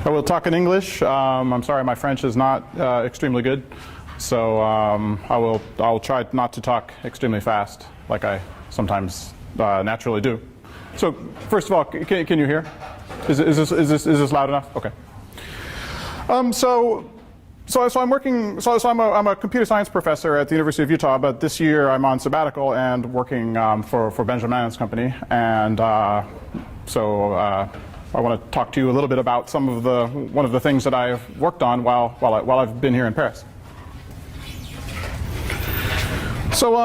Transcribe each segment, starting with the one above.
I will talk in English. I'm sorry, my French is not extremely good, so I'll try not to talk extremely fast, like I sometimes naturally do. So first of all, can you hear? Is this loud enough? Okay. So I'm a computer science professor at the University of Utah, but this year I'm on sabbatical and working for Benjamin's company, and I want to talk to you a little bit about one of the things that I've worked on while I've been here in Paris. So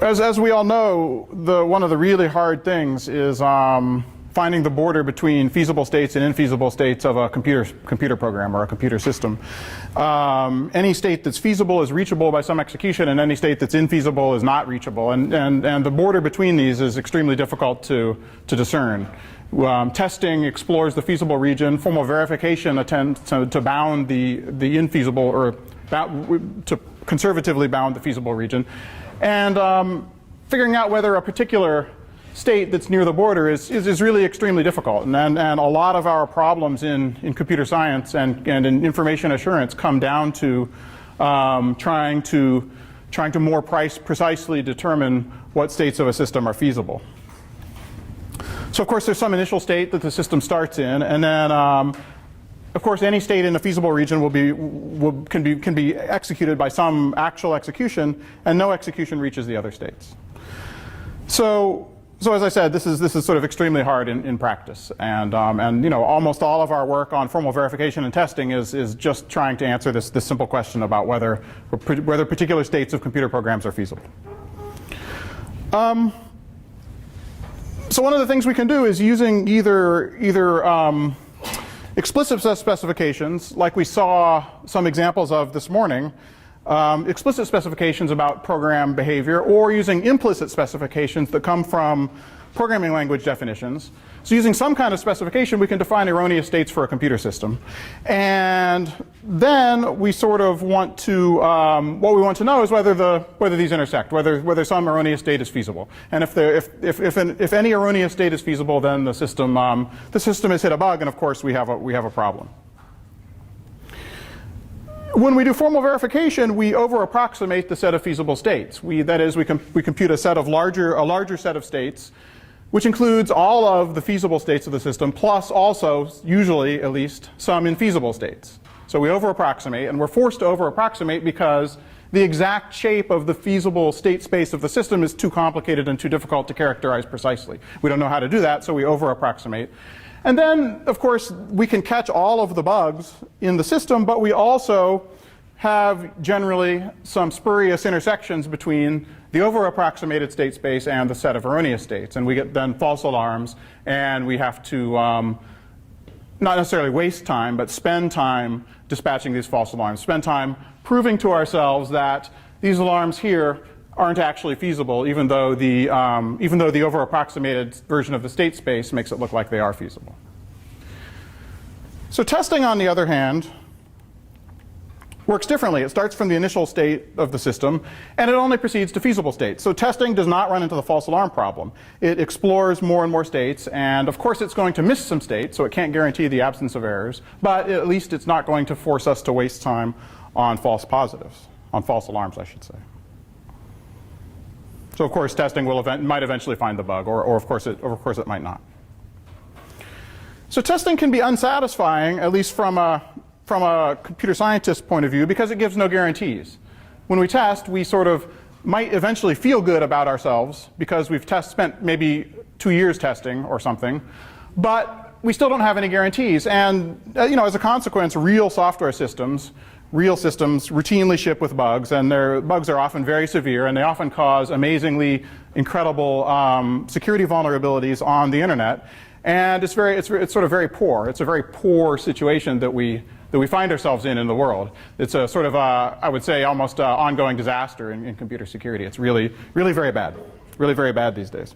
as we all know, one of the really hard things is finding the border between feasible states and infeasible states of a computer program or a computer system. Any state that's feasible is reachable by some execution, and any state that's infeasible is not reachable. And the border between these is extremely difficult to discern. Testing explores the feasible region. Formal verification attempts to bound the infeasible, or to conservatively bound the feasible region. And figuring out whether a particular state that's near the border is really extremely difficult, and a lot of our problems in computer science and in information assurance come down to trying to more precisely determine what states of a system are feasible. So of course there's some initial state that the system starts in, and then of course any state in a feasible region can be executed by some actual execution, and no execution reaches the other states. So as I said, this is sort of extremely hard in practice, and you know, almost all of our work on formal verification and testing is just trying to answer this simple question about whether particular states of computer programs are feasible. So one of the things we can do is using either explicit specifications, like we saw some examples of this morning. Explicit specifications about program behavior, or using implicit specifications that come from programming language definitions. So using some kind of specification, we can define erroneous states for a computer system. And then we sort of want to, what we want to know is whether these intersect, whether some erroneous state is feasible. And if any erroneous state is feasible, then the system has hit a bug, and of course we have a problem. When we do formal verification, we over-approximate the set of feasible states. That is, we compute a larger set of states, which includes all of the feasible states of the system, plus also, usually at least, some infeasible states. So we over-approximate, and we're forced to over-approximate because the exact shape of the feasible state space of the system is too complicated and too difficult to characterize precisely. We don't know how to do that, so we over-approximate. And then, of course, we can catch all of the bugs in the system, but we also have generally some spurious intersections between the over-approximated state space and the set of erroneous states. And we get then false alarms, and we have to not necessarily waste time, but spend time dispatching these false alarms, spend time proving to ourselves that these alarms here aren't actually feasible, even though the over-approximated version of the state space makes it look like they are feasible. So testing, on the other hand, works differently. It starts from the initial state of the system, and it only proceeds to feasible states. So testing does not run into the false alarm problem. It explores more and more states, and of course it's going to miss some states, so it can't guarantee the absence of errors, but at least it's not going to force us to waste time on false positives, on false alarms, I should say. So of course testing might eventually find the bug, or of course it might not. So testing can be unsatisfying, at least from a computer scientist point of view, because it gives no guarantees. When we test, we sort of might eventually feel good about ourselves because we've spent maybe 2 years testing or something, but we still don't have any guarantees. And you know, as a consequence, real systems routinely ship with bugs, and their bugs are often very severe, and they often cause amazingly incredible security vulnerabilities on the internet. And it's sort of very poor. It's a very poor situation that we find ourselves in the world. It's a sort of I would say almost ongoing disaster in computer security. It's really very bad. Really very bad these days.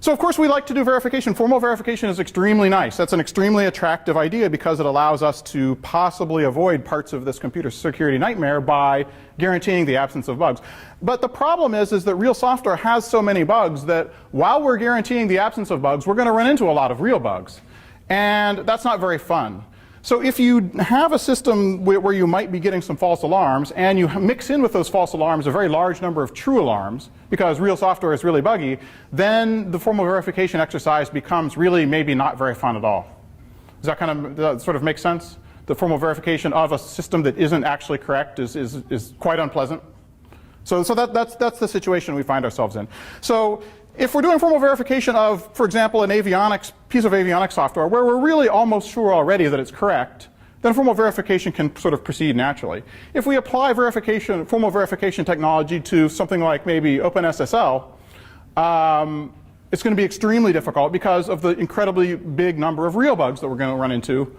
So of course we like to do verification. Formal verification is extremely nice. That's an extremely attractive idea because it allows us to possibly avoid parts of this computer security nightmare by guaranteeing the absence of bugs. But the problem is that real software has so many bugs that while we're guaranteeing the absence of bugs, we're going to run into a lot of real bugs. And that's not very fun. So if you have a system where you might be getting some false alarms and you mix in with those false alarms a very large number of true alarms because real software is really buggy, then the formal verification exercise becomes really maybe not very fun at all. Does that sort of make sense? The formal verification of a system that isn't actually correct is quite unpleasant. So that's the situation we find ourselves in. So if we're doing formal verification of, for example, an piece of avionics software where we're really almost sure already that it's correct, then formal verification can sort of proceed naturally. If we apply formal verification technology to something like maybe OpenSSL, it's going to be extremely difficult because of the incredibly big number of real bugs that we're going to run into,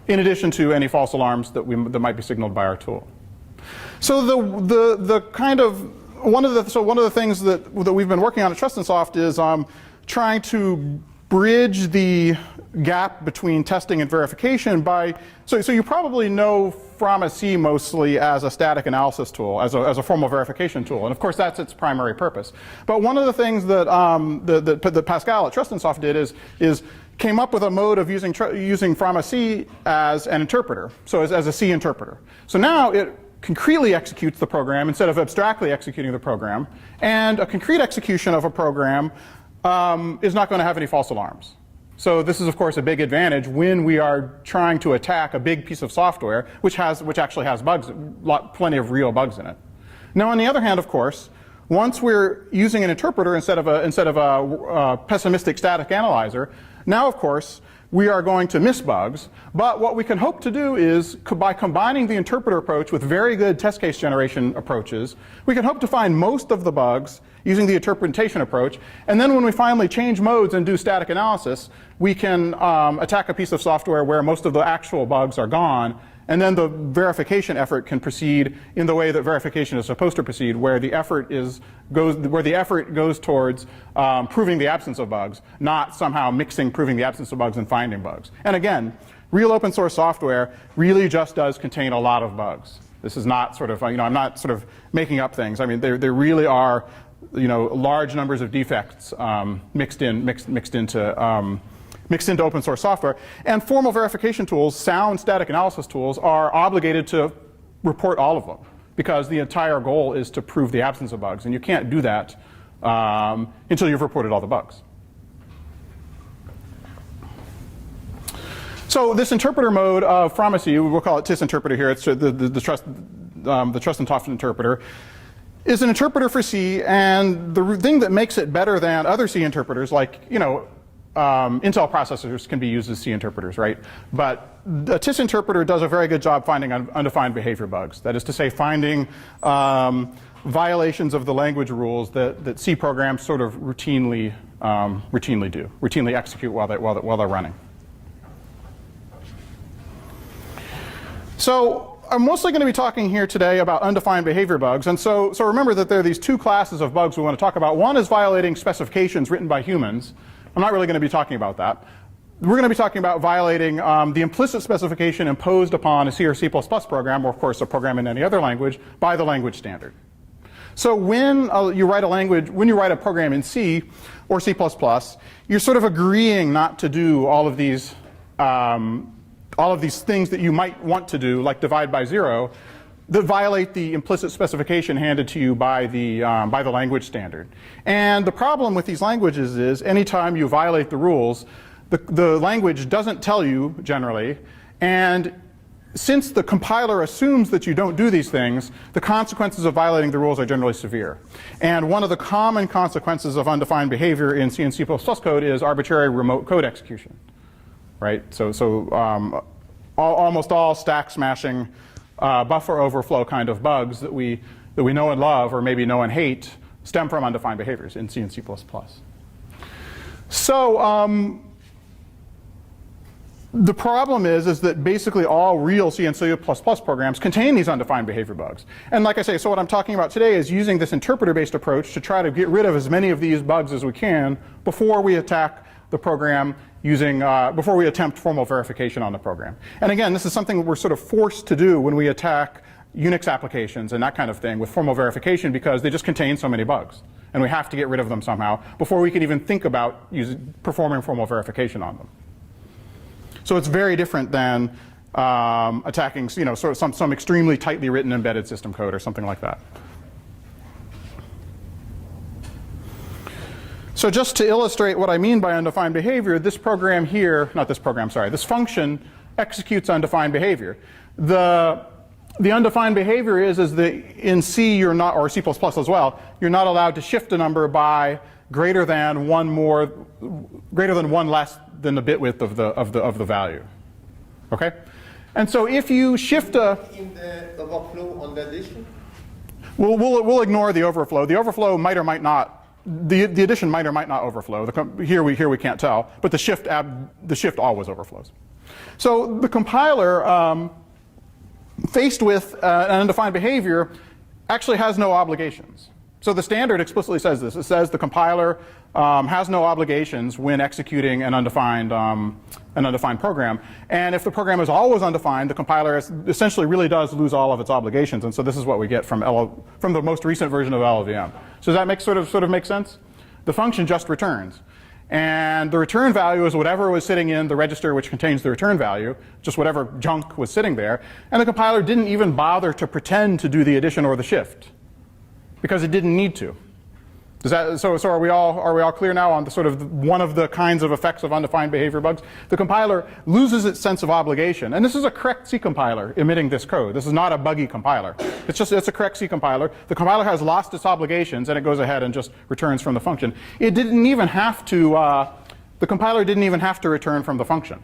in addition to any false alarms that might be signaled by our tool. So one of the things that we've been working on at TrustInSoft is trying to bridge the gap between testing and verification by, so you probably know FRAMAC mostly as a static analysis tool, as a formal verification tool, and of course that's its primary purpose. But one of the things that Pascal at TrustInSoft did is came up with a mode of using FRAMAC as an interpreter, so as a C interpreter. So now it concretely executes the program instead of abstractly executing the program, and a concrete execution of a program is not going to have any false alarms. So this is of course a big advantage when we are trying to attack a big piece of software which actually has bugs, plenty of real bugs in it. Now on the other hand, of course, once we're using an interpreter instead of a pessimistic static analyzer, now of course we are going to miss bugs, but what we can hope to do is, by combining the interpreter approach with very good test case generation approaches, we can hope to find most of the bugs using the interpretation approach, and then when we finally change modes and do static analysis, we can attack a piece of software where most of the actual bugs are gone, and then the verification effort can proceed in the way that verification is supposed to proceed, where the effort goes towards proving the absence of bugs, not somehow mixing proving the absence of bugs and finding bugs. And again, real open source software really just does contain a lot of bugs. This is not sort of, I'm not sort of making up things. I mean, there really are, large numbers of defects mixed into open source software. And formal verification tools, sound static analysis tools, are obligated to report all of them because the entire goal is to prove the absence of bugs. And you can't do that until you've reported all the bugs. So this interpreter mode of FRAMAC, we'll call it TIS interpreter here, it's the TrustInSoft interpreter, is an interpreter for C, and the thing that makes it better than other C interpreters, like, Intel processors can be used as C interpreters, right? But a TIS interpreter does a very good job finding undefined behavior bugs. That is to say, finding violations of the language rules that C programs sort of routinely execute while they're running. So I'm mostly going to be talking here today about undefined behavior bugs. And so remember that there are these two classes of bugs we want to talk about. One is violating specifications written by humans. I'm not really going to be talking about that. We're going to be talking about violating the implicit specification imposed upon a C or C++ program, or of course a program in any other language, by the language standard. So when you write a program in C or C++, you're sort of agreeing not to do all of these things that you might want to do, like divide by 0, that violate the implicit specification handed to you by the language standard. And the problem with these languages is anytime you violate the rules, the language doesn't tell you generally, and since the compiler assumes that you don't do these things, the consequences of violating the rules are generally severe. And one of the common consequences of undefined behavior in C and C++ code is arbitrary remote code execution. Right? Almost all stack smashing, buffer overflow kind of bugs that we know and love, or maybe know and hate, stem from undefined behaviors in C and C++. So The problem is that basically all real C and C++ programs contain these undefined behavior bugs. And like I say, so what I'm talking about today is using this interpreter-based approach to try to get rid of as many of these bugs as we can before we attack the program using, before we attempt formal verification on the program. And again, this is something we're sort of forced to do when we attack Unix applications and that kind of thing with formal verification because they just contain so many bugs. And we have to get rid of them somehow before we can even think about performing formal verification on them. So it's very different than attacking, you know, sort of some extremely tightly written embedded system code or something like that. So just to illustrate what I mean by undefined behavior, this program here, not this program, sorry, this function executes undefined behavior. The undefined behavior is that in C you're not, or C++ as well, you're not allowed to shift a number by greater than one less than the bit width of the value. Okay? And so if you shift a in the overflow on the addition? We'll ignore the overflow. The overflow might or might not, the addition might or might not overflow. Here we can't tell, but the shift always overflows. So the compiler, faced with an undefined behavior, actually has no obligations. So the standard explicitly says this. It says the compiler has no obligations when executing an undefined program. And if the program is always undefined, the compiler essentially really does lose all of its obligations. And so this is what we get from the most recent version of LLVM. So does that make sort of make sense? The function just returns. And the return value is whatever was sitting in the register which contains the return value, just whatever junk was sitting there. And the compiler didn't even bother to pretend to do the addition or the shift, because it didn't need to. So are we all clear now on the sort of one of the kinds of effects of undefined behavior bugs? The compiler loses its sense of obligation. And this is a correct C compiler emitting this code. This is not a buggy compiler. It's a correct C compiler. The compiler has lost its obligations and it goes ahead and just returns from the function. It didn't even have to, the compiler didn't even have to return from the function.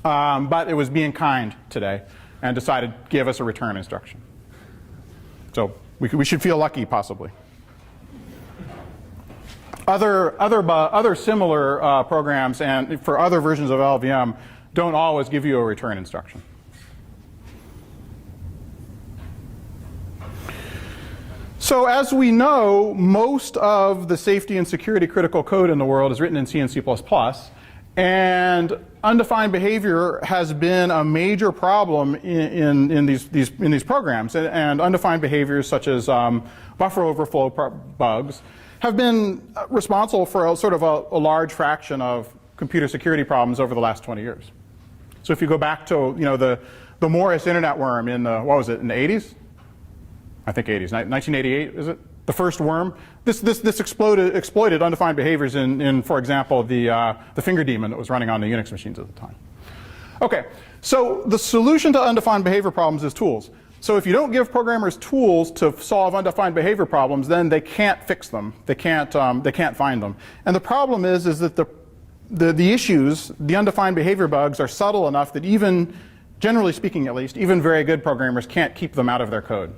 But it was being kind today and decided to give us a return instruction. So we should feel lucky, possibly. Other similar programs and for other versions of LLVM don't always give you a return instruction. So as we know, most of the safety and security critical code in the world is written in C and C++. And undefined behavior has been a major problem in these programs. And undefined behaviors such as buffer overflow bugs have been responsible for a large fraction of computer security problems over the last 20 years. So if you go back to the Morris internet worm in the, what was it, in the 80s? I think 80s, 1988 is it? The first worm. This exploited undefined behaviors in for example, the finger daemon that was running on the Unix machines at the time. Okay, so the solution to undefined behavior problems is tools. So if you don't give programmers tools to solve undefined behavior problems, then they can't fix them. They can't find them. And the problem is that the issues, the undefined behavior bugs, are subtle enough that even, generally speaking at least, even very good programmers can't keep them out of their code.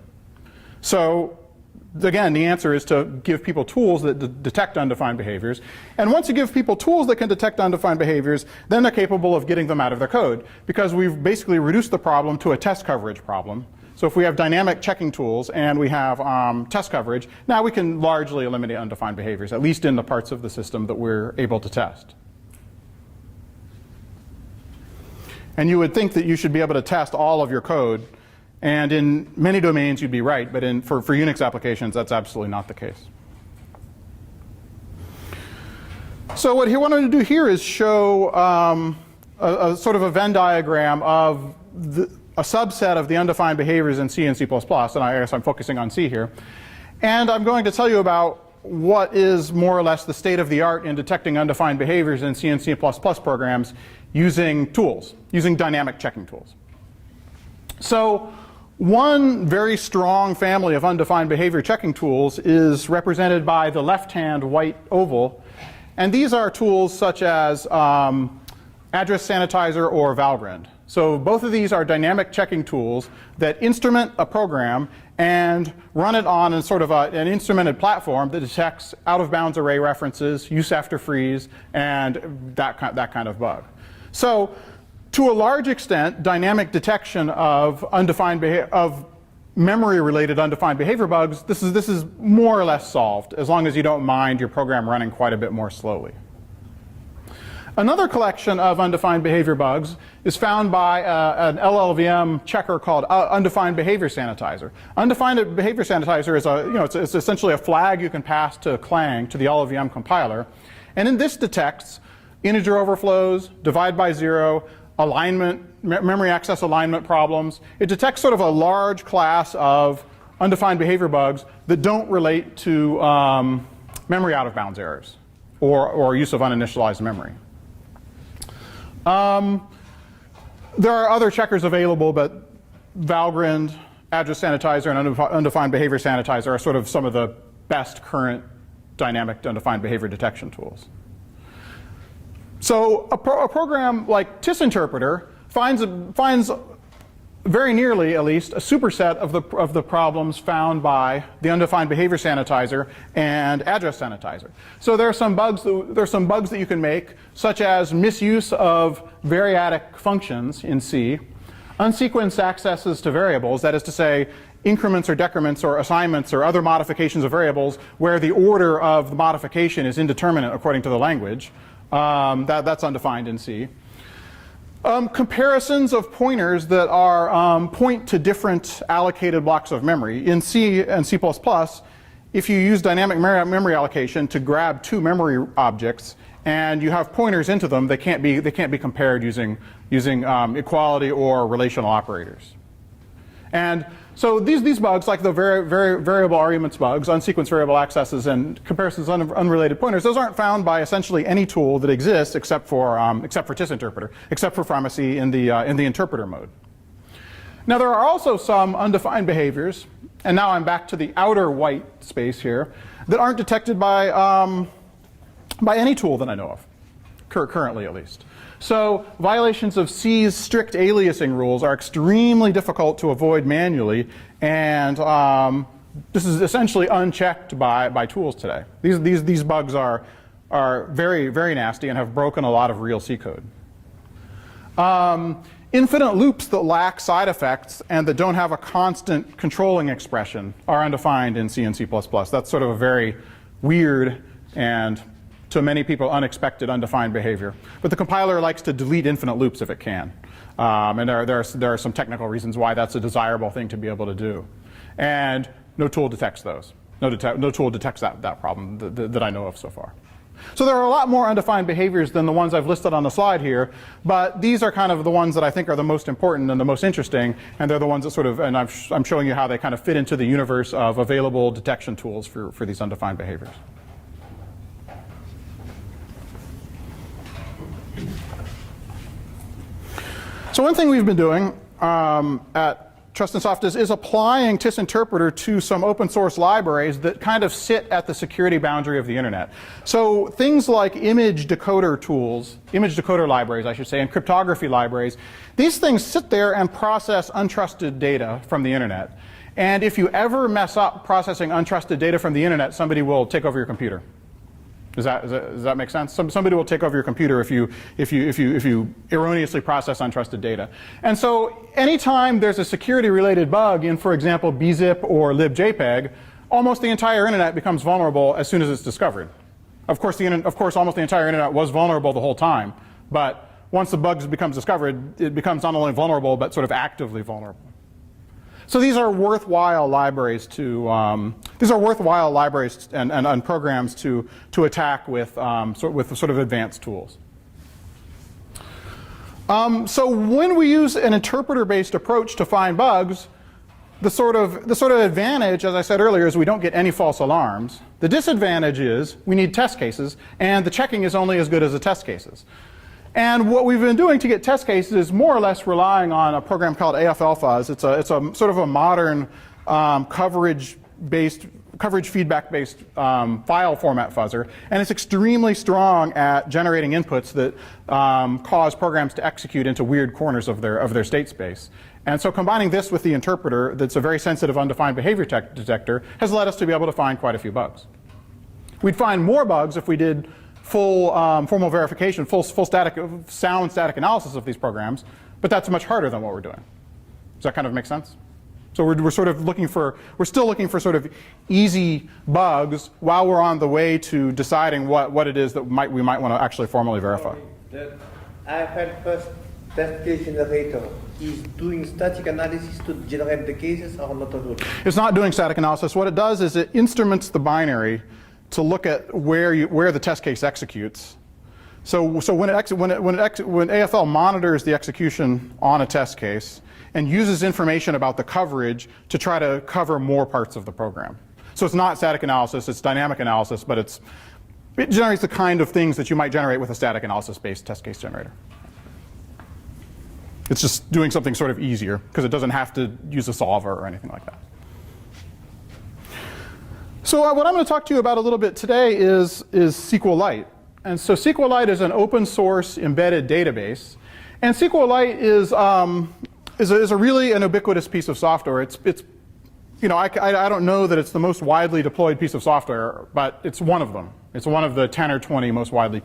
So again, the answer is to give people tools that detect undefined behaviors. And once you give people tools that can detect undefined behaviors, then they're capable of getting them out of their code, because we've basically reduced the problem to a test coverage problem. So if we have dynamic checking tools and we have test coverage, now we can largely eliminate undefined behaviors, at least in the parts of the system that we're able to test. And you would think that you should be able to test all of your code, and in many domains you'd be right, but for Unix applications that's absolutely not the case. So what he wanted to do here is show a sort of a Venn diagram of a subset of the undefined behaviors in C and C++, and I guess I'm focusing on C here. And I'm going to tell you about what is more or less the state of the art in detecting undefined behaviors in C and C++ programs using tools, using dynamic checking tools. So one very strong family of undefined behavior checking tools is represented by the left-hand white oval. And these are tools such as Address Sanitizer or Valgrind. So both of these are dynamic checking tools that instrument a program and run it on a sort of an instrumented platform that detects out-of-bounds array references, use after freeze, and that kind of bug. So to a large extent, dynamic detection of memory-related undefined behavior bugs, this is more or less solved, as long as you don't mind your program running quite a bit more slowly. Another collection of undefined behavior bugs is found by an LLVM checker called undefined behavior sanitizer. Undefined behavior sanitizer is it's essentially a flag you can pass to Clang, to the LLVM compiler, and in this detects integer overflows, divide by zero, alignment, memory access alignment problems. It detects sort of a large class of undefined behavior bugs that don't relate to memory out of bounds errors or use of uninitialized memory. There are other checkers available, but Valgrind, address sanitizer, and undefined behavior sanitizer are sort of some of the best current dynamic undefined behavior detection tools. So a program like TrustInterpreter finds very nearly, at least, a superset of the problems found by the undefined behavior sanitizer and address sanitizer. So there are some bugs that you can make, such as misuse of variadic functions in C, unsequenced accesses to variables, that is to say, increments or decrements or assignments or other modifications of variables where the order of the modification is indeterminate according to the language. That's undefined in C. Comparisons of pointers that are point to different allocated blocks of memory. In C and C++, if you use dynamic memory allocation to grab two memory objects and you have pointers into them, they can't be compared using equality or relational operators. And so these bugs, like the variable arguments bugs, unsequenced variable accesses, and comparisons of unrelated pointers, those aren't found by essentially any tool that exists except for TrustInterpreter, except for pharmacy in the interpreter mode. Now there are also some undefined behaviors, and now I'm back to the outer white space here, that aren't detected by any tool that I know of, currently at least. So violations of C's strict aliasing rules are extremely difficult to avoid manually, and this is essentially unchecked by tools today. These bugs are very, very nasty and have broken a lot of real C code. Infinite loops that lack side effects and that don't have a constant controlling expression are undefined in C and C++. That's sort of a very weird and, to many people, unexpected undefined behavior. But the compiler likes to delete infinite loops if it can. And there are some technical reasons why that's a desirable thing to be able to do. And no tool detects those. No tool detects that problem that I know of so far. So there are a lot more undefined behaviors than the ones I've listed on the slide here, but these are kind of the ones that I think are the most important and the most interesting, and they're the ones that sort of, and I'm showing you how they kind of fit into the universe of available detection tools for these undefined behaviors. So one thing we've been doing at TrustInSoft is applying TrustInterpreter to some open source libraries that kind of sit at the security boundary of the internet. So things like image decoder tools, image decoder libraries, I should say, and cryptography libraries, these things sit there and process untrusted data from the internet. And if you ever mess up processing untrusted data from the internet, somebody will take over your computer. Does that make sense? Somebody will take over your computer if you erroneously process untrusted data. And so anytime there's a security-related bug in, for example, bzip or libjpeg, almost the entire internet becomes vulnerable as soon as it's discovered. Of course, almost the entire internet was vulnerable the whole time. But once the bug becomes discovered, it becomes not only vulnerable, but sort of actively vulnerable. So these are worthwhile libraries and programs to attack with sort of advanced tools. So when we use an interpreter-based approach to find bugs, the sort of advantage, as I said earlier, is we don't get any false alarms. The disadvantage is we need test cases, and the checking is only as good as the test cases. And what we've been doing to get test cases is more or less relying on a program called AFLFuzz. It's a sort of a modern coverage feedback-based file format fuzzer, and it's extremely strong at generating inputs that cause programs to execute into weird corners of their state space. And so combining this with the interpreter, that's a very sensitive undefined behavior detector, has led us to be able to find quite a few bugs. We'd find more bugs if we did full formal verification, full sound static analysis of these programs, but that's much harder than what we're doing. Does that kind of make sense? So we're sort of looking for, we're still looking for sort of easy bugs while we're on the way to deciding what it is that we might want to actually formally verify. I've had first test case generator. Is doing static analysis to generate the cases or not at all? It's not doing static analysis. What it does is it instruments the binary to look at where the test case executes. So when AFL monitors the execution on a test case and uses information about the coverage to try to cover more parts of the program. So it's not static analysis, it's dynamic analysis, but it generates the kind of things that you might generate with a static analysis-based test case generator. It's just doing something sort of easier because it doesn't have to use a solver or anything like that. So what I'm going to talk to you about a little bit today is SQLite. And so SQLite is an open source embedded database. And SQLite is a really an ubiquitous piece of software. It's you know, I don't know that it's the most widely deployed piece of software, but it's one of them. It's one of the 10 or 20 most widely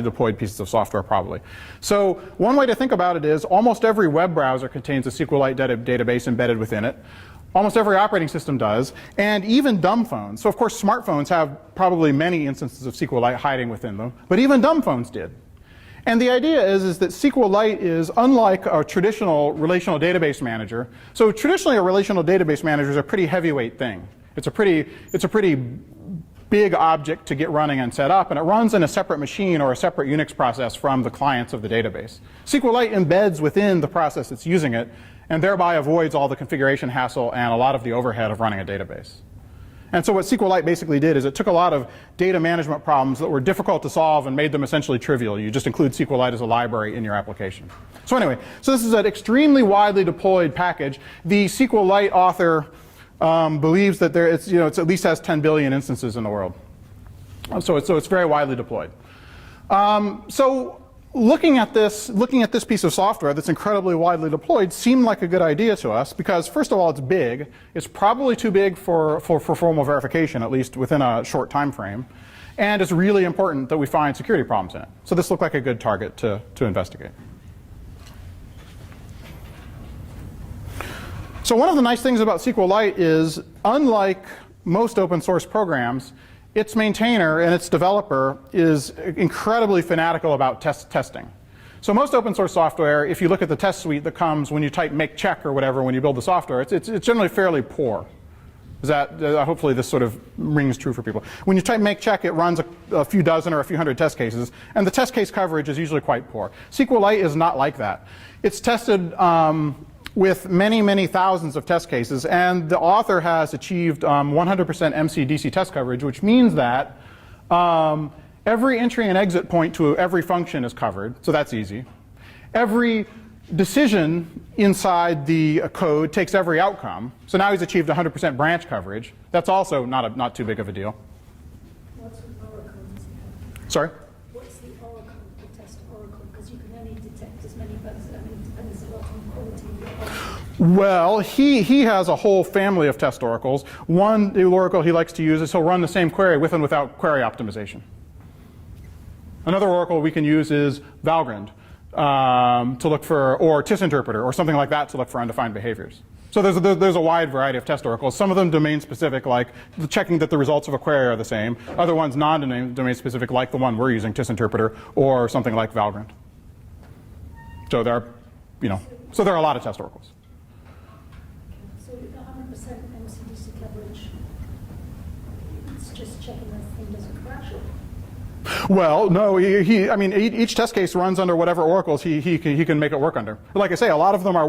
deployed pieces of software, probably. So one way to think about it is almost every web browser contains a SQLite database embedded within it. Almost every operating system does, and even dumb phones. So of course smartphones have probably many instances of SQLite hiding within them, but even dumb phones did. And the idea is that SQLite is unlike a traditional relational database manager. So traditionally a relational database manager is a pretty heavyweight thing. It's a pretty big object to get running and set up, and it runs in a separate machine or a separate Unix process from the clients of the database. SQLite embeds within the process that's using it, and thereby avoids all the configuration hassle and a lot of the overhead of running a database. And so what SQLite basically did is it took a lot of data management problems that were difficult to solve and made them essentially trivial. You just include SQLite as a library in your application. So anyway, so this is an extremely widely deployed package. The SQLite author believes that it at least has 10 billion instances in the world. So it's very widely deployed. So looking at this piece of software that's incredibly widely deployed seemed like a good idea to us because, first of all, it's big. It's probably too big for formal verification, at least within a short time frame. And it's really important that we find security problems in it. So this looked like a good target to investigate. So one of the nice things about SQLite is, unlike most open source programs, its maintainer and its developer is incredibly fanatical about testing. So most open source software, if you look at the test suite that comes when you type make check or whatever when you build the software, it's generally fairly poor. Is that, hopefully this sort of rings true for people. When you type make check, it runs a few dozen or a few hundred test cases, and the test case coverage is usually quite poor. SQLite is not like that. It's tested with many, many thousands of test cases, and the author has achieved 100% MCDC test coverage, which means that every entry and exit point to every function is covered, so that's easy. Every decision inside the code takes every outcome, so now he's achieved 100% branch coverage. That's also not too big of a deal. What's the oracle? Sorry? What's the oracle, the test oracle? Because you can only detect as many bugs, and there's a lot of quality. Well, he has a whole family of test oracles. One oracle he likes to use is he'll run the same query with and without query optimization. Another oracle we can use is Valgrind to look for, or TIS interpreter, or something like that to look for undefined behaviors. So there's a wide variety of test oracles. Some of them domain specific, like checking that the results of a query are the same. Other ones non-domain specific, like the one we're using, TIS interpreter, or something like Valgrind. So there are a lot of test oracles. So 100% MCDC coverage, it's just checking that the thing doesn't crash. Well, no, I mean, each test case runs under whatever oracles he can make it work under. But like I say, a lot of them are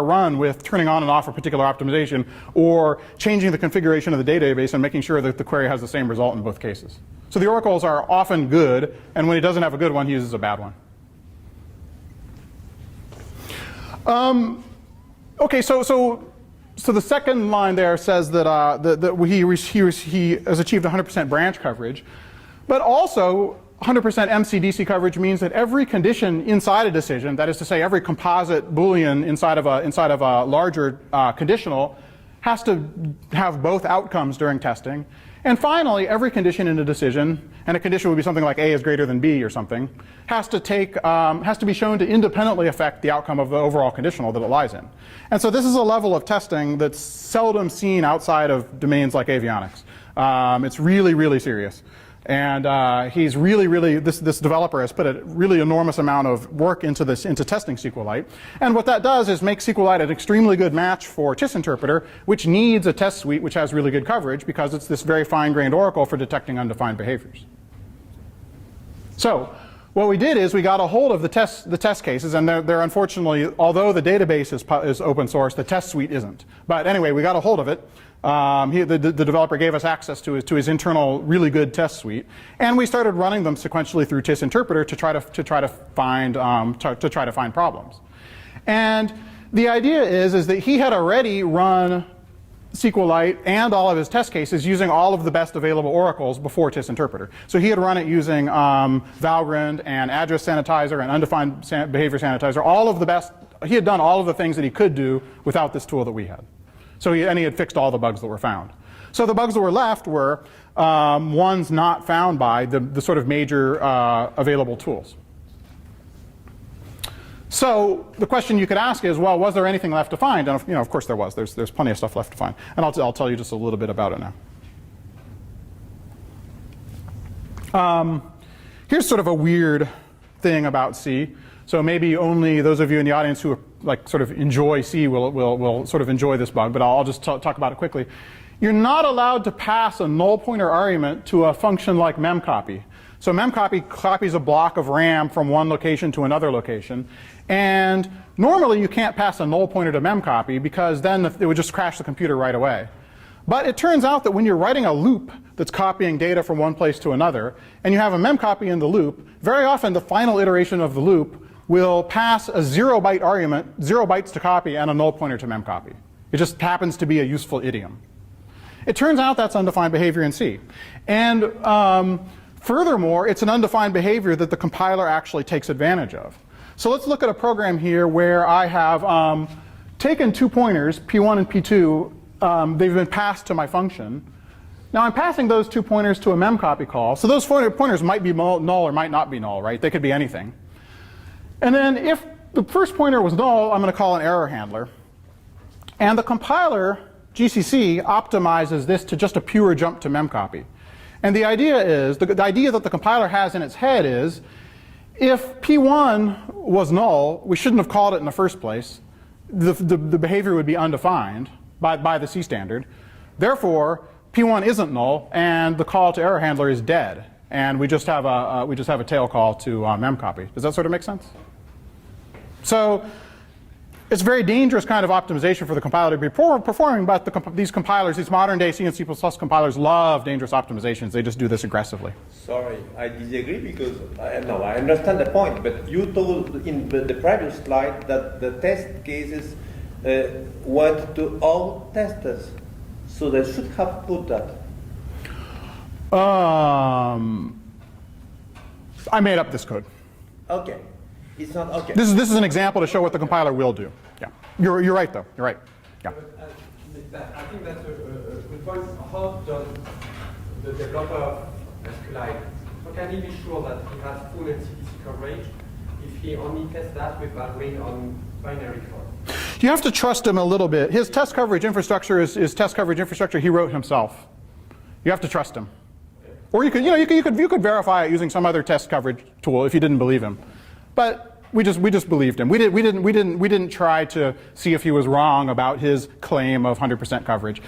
run with turning on and off a particular optimization or changing the configuration of the database and making sure that the query has the same result in both cases. So the oracles are often good, and when he doesn't have a good one, he uses a bad one. Okay, so the second line there says that he has achieved 100% branch coverage, but also 100% MCDC coverage means that every condition inside a decision, that is to say every composite Boolean inside of a larger conditional, has to have both outcomes during testing, And finally, every condition in a decision, and a condition would be something like A is greater than B or something, has to be shown to independently affect the outcome of the overall conditional that it lies in. And so this is a level of testing that's seldom seen outside of domains like avionics. It's really, really serious. And he's really, this developer has put a really enormous amount of work into testing SQLite. And what that does is make SQLite an extremely good match for TIS interpreter, which needs a test suite which has really good coverage because it's this very fine-grained oracle for detecting undefined behaviors. So what we did is we got a hold of the test cases, and they're unfortunately, although the database is open source, the test suite isn't. But anyway, we got a hold of it. The developer gave us access to his internal really good test suite, and we started running them sequentially through TIS interpreter to try to find problems. And the idea is that he had already run SQLite and all of his test cases using all of the best available oracles before TIS interpreter. So he had run it using Valgrind and address sanitizer and undefined behavior sanitizer, all of the best. He had done all of the things that he could do without this tool that we had. So he had fixed all the bugs that were found. So the bugs that were left were ones not found by the sort of major available tools. So the question you could ask is, well, was there anything left to find? And of course there was. There's plenty of stuff left to find. And I'll tell you just a little bit about it now. Here's sort of a weird thing about C. So maybe only those of you in the audience who sort of enjoy C will sort of enjoy this bug, but I'll just talk about it quickly. You're not allowed to pass a null pointer argument to a function like memcopy. So memcopy copies a block of RAM from one location to another location, and normally you can't pass a null pointer to memcopy because then it would just crash the computer right away. But it turns out that when you're writing a loop that's copying data from one place to another, and you have a memcopy in the loop, very often the final iteration of the loop will pass a 0-byte argument, 0 bytes to copy, and a null pointer to memcopy. It just happens to be a useful idiom. It turns out that's undefined behavior in C. And furthermore, it's an undefined behavior that the compiler actually takes advantage of. So let's look at a program here where I have taken 2 pointers, P1 and P2. They've been passed to my function. Now I'm passing those 2 pointers to a memcopy call. So those pointers might be null or might not be null, right? They could be anything. And then if the first pointer was null, I'm going to call an error handler. And the compiler, GCC, optimizes this to just a pure jump to memcopy. And the idea is, the idea that the compiler has in its head is, if P1 was null, we shouldn't have called it in the first place. The behavior would be undefined by the C standard. Therefore, P1 isn't null, and the call to error handler is dead. And we just have a tail call to memcopy. Does that sort of make sense? So it's a very dangerous kind of optimization for the compiler to be performing, but these compilers, these modern day C and C++ compilers love dangerous optimizations. They just do this aggressively. Sorry, I disagree because I understand the point, but you told in the previous slide that the test cases went to all testers. So they should have put that. I made up this code. Okay. It's not okay. This is an example to show what the compiler will do. Yeah, you're right though. You're right. Yeah. I think that's a good point. How does the developer of SQLite, how can he be sure that he has full MCDC coverage if he only tests that with Valgrind on binary code? You have to trust him a little bit. His test coverage infrastructure is test coverage infrastructure he wrote himself. You have to trust him. Or you could verify it using some other test coverage tool if you didn't believe him. But we just believed him. We didn't try to see if he was wrong about his claim of 100% coverage.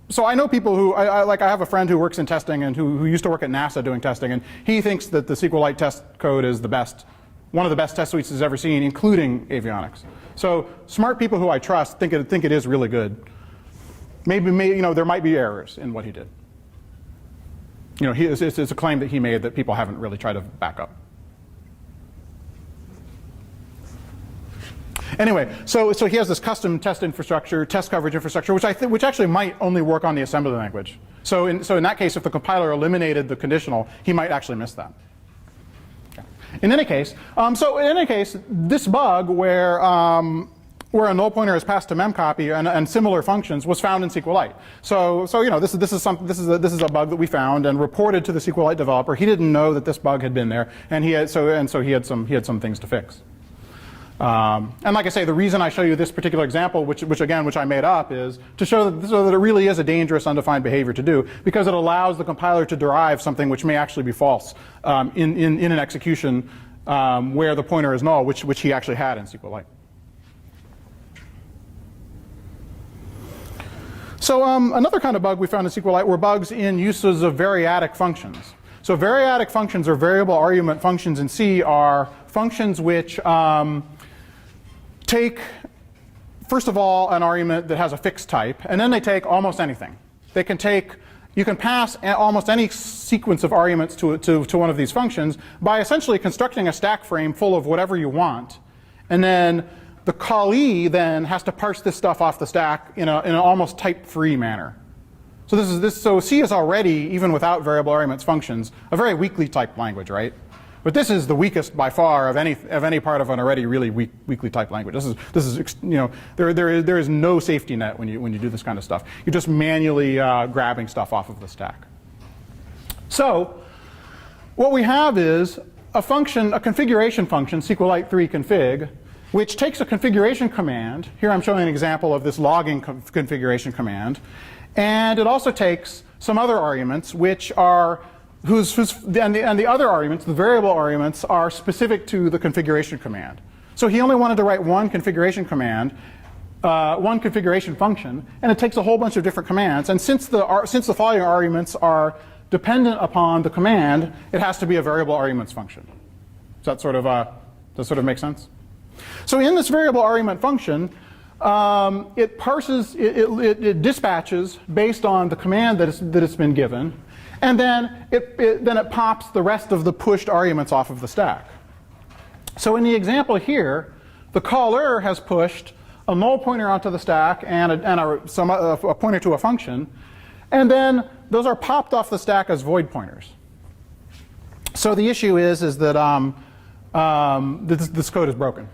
So I know people who I have a friend who works in testing and who used to work at NASA doing testing, and he thinks that the SQLite test code is the best, one of the best test suites he's ever seen, including avionics. So smart people who I trust think it is really good. Maybe there might be errors in what he did. It's a claim that he made that people haven't really tried to back up. Anyway, so he has this custom test infrastructure, test coverage infrastructure, which actually might only work on the assembly language. So in that case, if the compiler eliminated the conditional, he might actually miss that. Okay. In any case, this bug where where a null pointer is passed to memcopy and similar functions was found in SQLite. So this is a bug that we found and reported to the SQLite developer. He didn't know that this bug had been there, and he had some things to fix. And like I say, the reason I show you this particular example, which I made up, is to show that it really is a dangerous undefined behavior to do, because it allows the compiler to derive something which may actually be false in an execution where the pointer is null, which he actually had in SQLite. So another kind of bug we found in SQLite were bugs in uses of variadic functions. So variadic functions, or variable argument functions in C, are functions which take, first of all, an argument that has a fixed type, and then they take almost anything. They can take, you can pass almost any sequence of arguments to one of these functions by essentially constructing a stack frame full of whatever you want, and then the callee then has to parse this stuff off the stack in an almost type-free manner. So C is already, even without variable arguments functions, a very weakly typed language, right? But this is the weakest by far of any part of an already really weakly typed language. This is there is no safety net when you do this kind of stuff. You're just manually grabbing stuff off of the stack. So what we have is a function, a configuration function, SQLite 3 config, which takes a configuration command. Here I'm showing an example of this logging configuration command. And it also takes some other arguments which are, and the other arguments, the variable arguments, are specific to the configuration command. So he only wanted to write one configuration command, one configuration function, and it takes a whole bunch of different commands. And since the following arguments are dependent upon the command, it has to be a variable arguments function. Does that sort of make sense? So in this variable argument function, it parses, it dispatches based on the command that it's been given, and then it pops the rest of the pushed arguments off of the stack. So in the example here, the caller has pushed a null pointer onto the stack and a pointer to a function, and then those are popped off the stack as void pointers. So the issue is that this code is broken.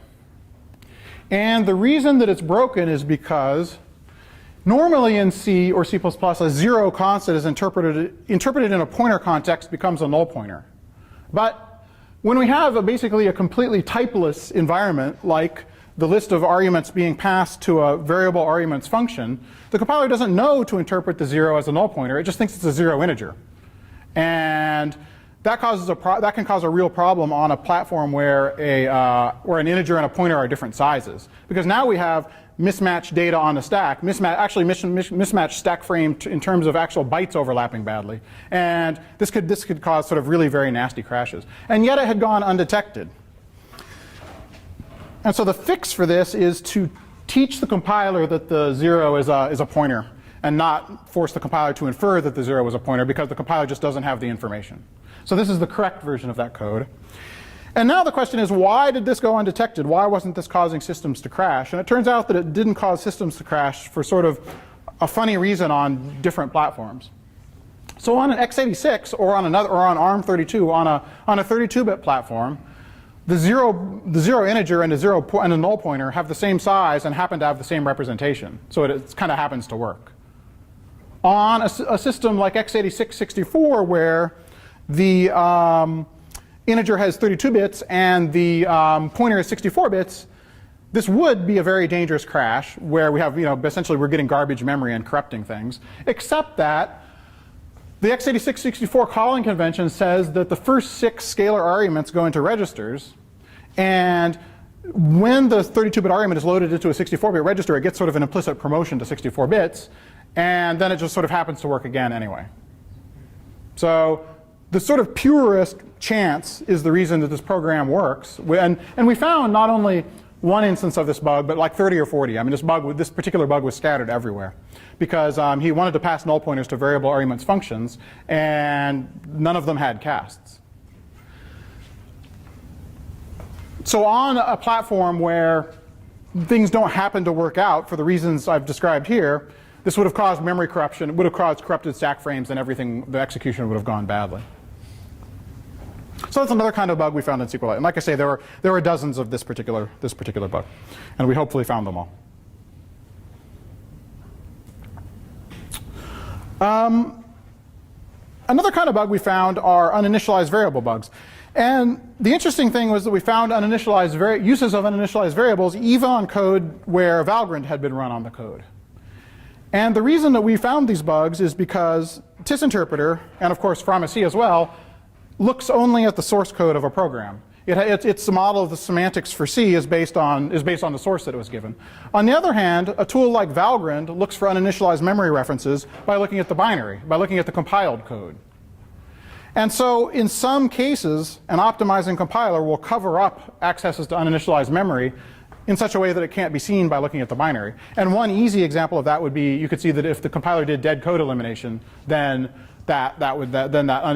And the reason that it's broken is because normally in C or C++, a zero constant is interpreted in a pointer context becomes a null pointer. But when we have basically a completely typeless environment, like the list of arguments being passed to a variable arguments function, the compiler doesn't know to interpret the zero as a null pointer. It just thinks it's a zero integer. And that can cause a real problem on a platform where an integer and a pointer are different sizes, because now we have mismatched data on the stack, mismatched stack frame in terms of actual bytes overlapping badly, and this could cause sort of really very nasty crashes. And yet it had gone undetected. And so the fix for this is to teach the compiler that the zero is a pointer, and not force the compiler to infer that the zero is a pointer, because the compiler just doesn't have the information. So this is the correct version of that code. And now the question is, why did this go undetected? Why wasn't this causing systems to crash? And it turns out that it didn't cause systems to crash for sort of a funny reason on different platforms. So on an x86 or on ARM32, on a 32-bit platform, the zero integer and a null pointer have the same size and happen to have the same representation. So it kind of happens to work. On a system like x86-64, where the integer has 32 bits and the pointer is 64 bits, this would be a very dangerous crash where we have, essentially we're getting garbage memory and corrupting things, except that the x86-64 calling convention says that the first 6 scalar arguments go into registers, and when the 32-bit argument is loaded into a 64-bit register, it gets sort of an implicit promotion to 64 bits, and then it just sort of happens to work again anyway. So the sort of purest chance is the reason that this program works. And we found not only one instance of this bug, but like 30 or 40. I mean, this particular bug was scattered everywhere, because he wanted to pass null pointers to variable arguments functions, and none of them had casts. So on a platform where things don't happen to work out for the reasons I've described here, this would have caused memory corruption, it would have caused corrupted stack frames, and everything, the execution would have gone badly. So that's another kind of bug we found in SQLite. And like I say, there were dozens of this particular bug, and we hopefully found them all. Another kind of bug we found are uninitialized variable bugs. And the interesting thing was that we found uses of uninitialized variables even on code where Valgrind had been run on the code. And the reason that we found these bugs is because TrustInterpreter, and of course pharmacy as well, looks only at the source code of a program. It's the model of the semantics for C is based on the source that it was given. On the other hand, a tool like Valgrind looks for uninitialized memory references by looking at the binary, by looking at the compiled code. And so in some cases, an optimizing compiler will cover up accesses to uninitialized memory in such a way that it can't be seen by looking at the binary. And one easy example of that would be, you could see that if the compiler did dead code elimination, then that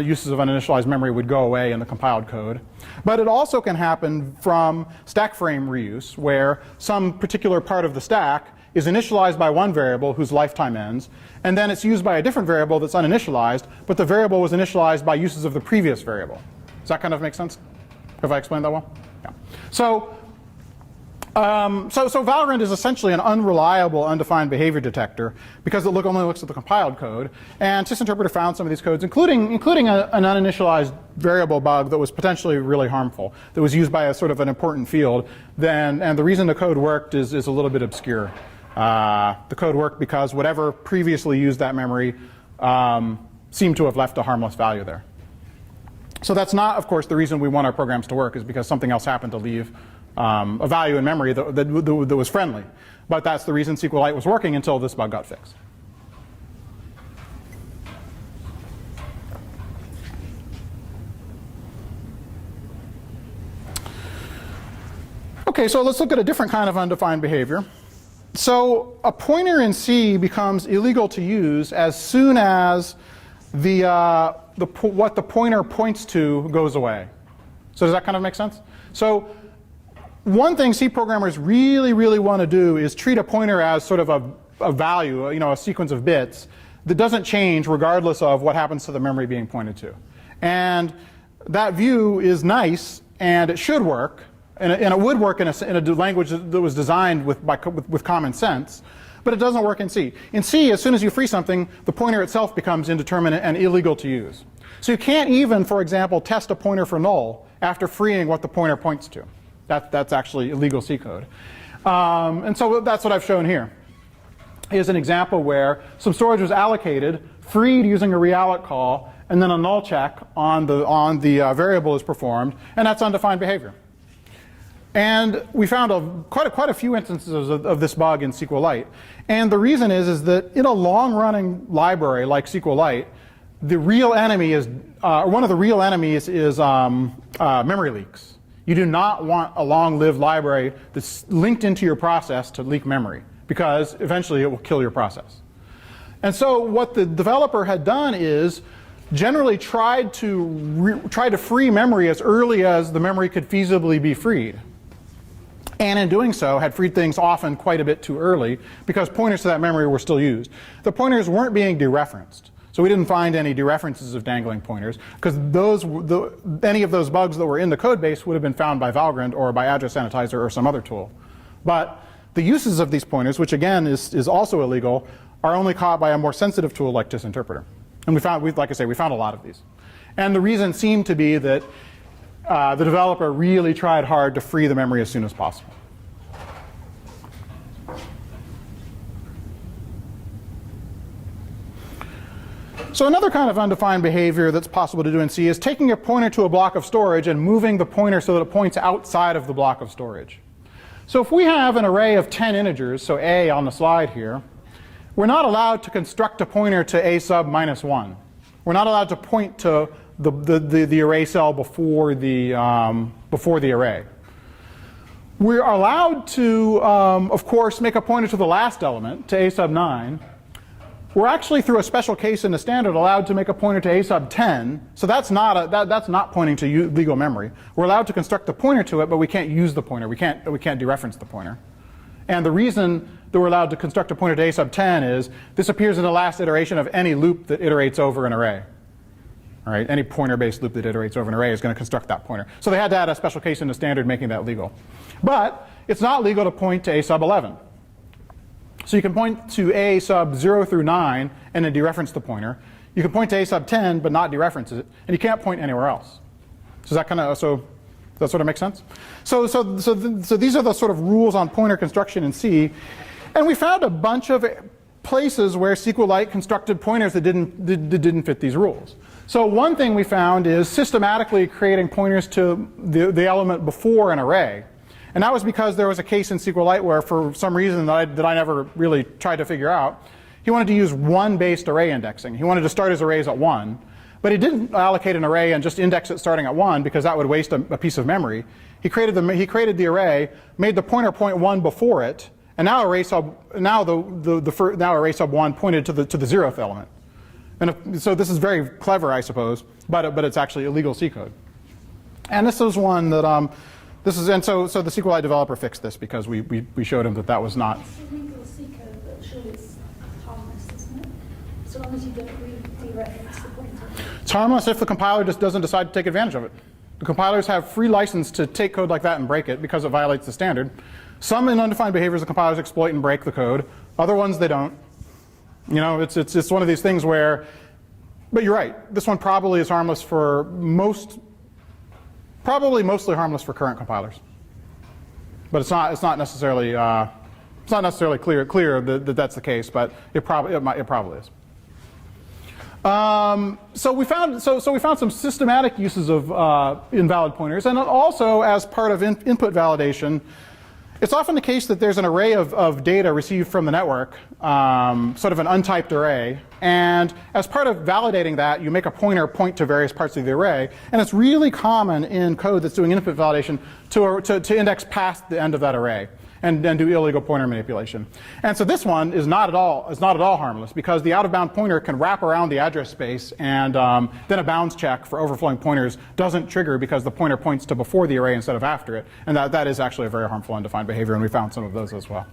uses of uninitialized memory would go away in the compiled code. But it also can happen from stack frame reuse, where some particular part of the stack is initialized by one variable whose lifetime ends, and then it's used by a different variable that's uninitialized, but the variable was initialized by uses of the previous variable. Does that kind of make sense? Have I explained that well? Yeah. So Valgrind is essentially an unreliable, undefined behavior detector because it only looks at the compiled code. And TrustInterpreter found some of these codes, including an uninitialized variable bug that was potentially really harmful, that was used by a sort of an important field. And the reason the code worked is a little bit obscure. The code worked because whatever previously used that memory seemed to have left a harmless value there. So that's not, of course, the reason we want our programs to work, is because something else happened to leave a value in memory that was friendly. But that's the reason SQLite was working until this bug got fixed. Okay, so let's look at a different kind of undefined behavior. So a pointer in C becomes illegal to use as soon as what the pointer points to goes away. So does that kind of make sense? So one thing C programmers really, really want to do is treat a pointer as sort of a value, a sequence of bits that doesn't change regardless of what happens to the memory being pointed to. And that view is nice, and it should work, and it would work in a language that was designed with common sense, but it doesn't work in C. In C, as soon as you free something, the pointer itself becomes indeterminate and illegal to use. So you can't even, for example, test a pointer for null after freeing what the pointer points to. That's actually illegal C code. And so that's what I've shown here. Here's an example where some storage was allocated, freed using a reallocate call, and then a null check on the variable is performed, and that's undefined behavior. And we found quite a few instances of this bug in SQLite. And the reason is that in a long-running library like SQLite, the real enemy is, one of the real enemies is memory leaks. You do not want a long-lived library that's linked into your process to leak memory, because eventually it will kill your process. And so what the developer had done is generally tried to free memory as early as the memory could feasibly be freed. And in doing so, had freed things often quite a bit too early because pointers to that memory were still used. The pointers weren't being dereferenced. So we didn't find any dereferences of dangling pointers, because any of those bugs that were in the code base would have been found by Valgrind or by Address Sanitizer or some other tool. But the uses of these pointers, which again is also illegal, are only caught by a more sensitive tool like TrustInterpreter. And like I say, we found a lot of these. And the reason seemed to be that the developer really tried hard to free the memory as soon as possible. So another kind of undefined behavior that's possible to do in C is taking a pointer to a block of storage and moving the pointer so that it points outside of the block of storage. So if we have an array of 10 integers, so A on the slide here, we're not allowed to construct a pointer to A sub minus 1. We're not allowed to point to the array cell before the array. We're allowed to, of course, make a pointer to the last element, to A sub 9. We're actually, through a special case in the standard, allowed to make a pointer to A sub 10. So that's not pointing to legal memory. We're allowed to construct the pointer to it, but we can't use the pointer. We can't dereference the pointer. And the reason that we're allowed to construct a pointer to A sub 10 is this appears in the last iteration of any loop that iterates over an array. All right, any pointer-based loop that iterates over an array is going to construct that pointer. So they had to add a special case in the standard making that legal. But it's not legal to point to a sub 11. So you can point to a sub 0 through 9 and then dereference the pointer. You can point to a sub 10 but not dereference it, and you can't point anywhere else. So that kind of does that sort of make sense? So these are the sort of rules on pointer construction in C, and we found a bunch of places where SQLite constructed pointers that didn't fit these rules. So one thing we found is systematically creating pointers to the element before an array. And that was because there was a case in SQLite where, for some reason that I never really tried to figure out, he wanted to use 1-based array indexing. He wanted to start his arrays at 1. But he didn't allocate an array and just index it starting at 1 because that would waste a piece of memory. He created the array, made the pointer point 1 before it, and now array sub 1 pointed to the 0th element. And so this is very clever, I suppose, but it's actually illegal C code. And this is one that so the SQLite developer fixed this because we showed him that was not. It's illegal C code, but surely it's harmless, isn't it? So long as you don't re-dereference the pointer. It's harmless if the compiler just doesn't decide to take advantage of it. The compilers have free license to take code like that and break it because it violates the standard. Some in undefined behaviors the compilers exploit and break the code. Other ones they don't. You know, it's one of these things where, but you're right. This one probably is harmless for probably mostly harmless for current compilers. But it's not necessarily clear that that's the case. But it probably is. So we found some systematic uses of invalid pointers, and also as part of input validation. It's often the case that there's an array of data received from the network, sort of an untyped array, and as part of validating that, you make a pointer point to various parts of the array, and it's really common in code that's doing input validation to index past the end of that array and do illegal pointer manipulation. And so this one is not at all harmless because the out-of-bound pointer can wrap around the address space, and then a bounds check for overflowing pointers doesn't trigger because the pointer points to before the array instead of after it. And that is actually a very harmful undefined behavior, and we found some of those as well.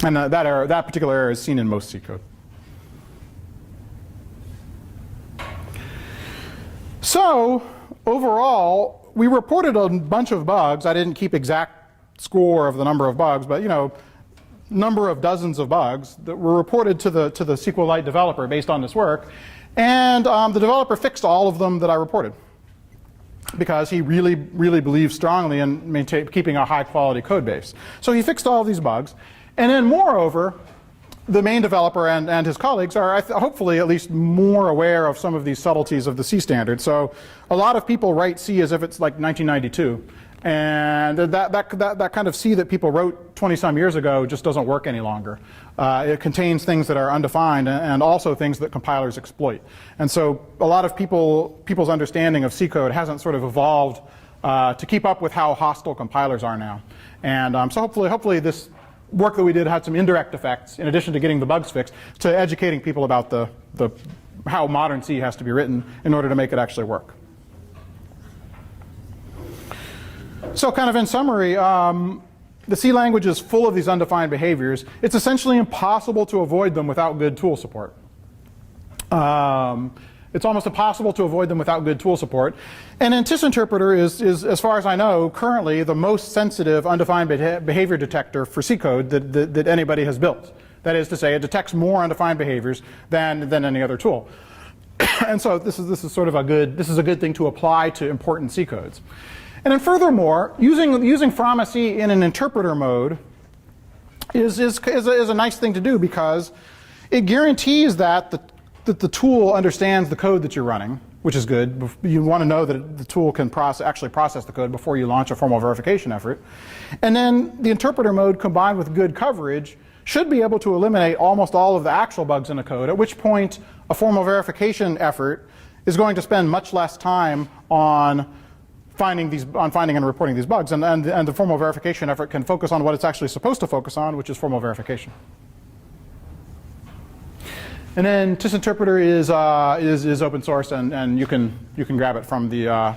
And that particular error is seen in most C code. So overall, we reported a bunch of bugs. I didn't keep exact score of the number of bugs, but number of dozens of bugs that were reported to the SQLite developer based on this work, and the developer fixed all of them that I reported because he really believes strongly in keeping a high-quality code base. So he fixed all of these bugs, and then moreover, the main developer and his colleagues are hopefully at least more aware of some of these subtleties of the C standard. So a lot of people write C as if it's like 1992. And that kind of C that people wrote 20-some years ago just doesn't work any longer. It contains things that are undefined and also things that compilers exploit. And so a lot of people's understanding of C code hasn't sort of evolved to keep up with how hostile compilers are now. And so hopefully this work that we did had some indirect effects, in addition to getting the bugs fixed, to educating people about how modern C has to be written in order to make it actually work. So kind of in summary, the C language is full of these undefined behaviors. It's essentially impossible to avoid them without good tool support. It's almost impossible to avoid them without good tool support. And an TIS interpreter is, as far as I know, currently the most sensitive undefined behavior detector for C code that anybody has built. That is to say, it detects more undefined behaviors than any other tool. And so this is sort of a good thing to apply to important C codes. And then furthermore, using from C in an interpreter mode is a nice thing to do because it guarantees that the tool understands the code that you're running, which is good. You want to know that the tool can actually process the code before you launch a formal verification effort. And then the interpreter mode combined with good coverage should be able to eliminate almost all of the actual bugs in the code, at which point a formal verification effort is going to spend much less time on finding and reporting these bugs. And the formal verification effort can focus on what it's actually supposed to focus on, which is formal verification. And then TIS interpreter is open source, and you can grab it from the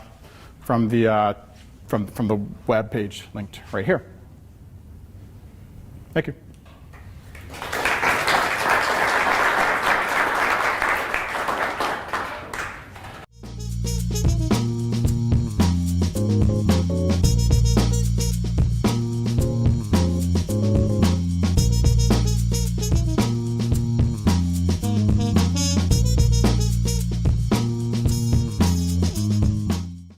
web page linked right here. Thank you.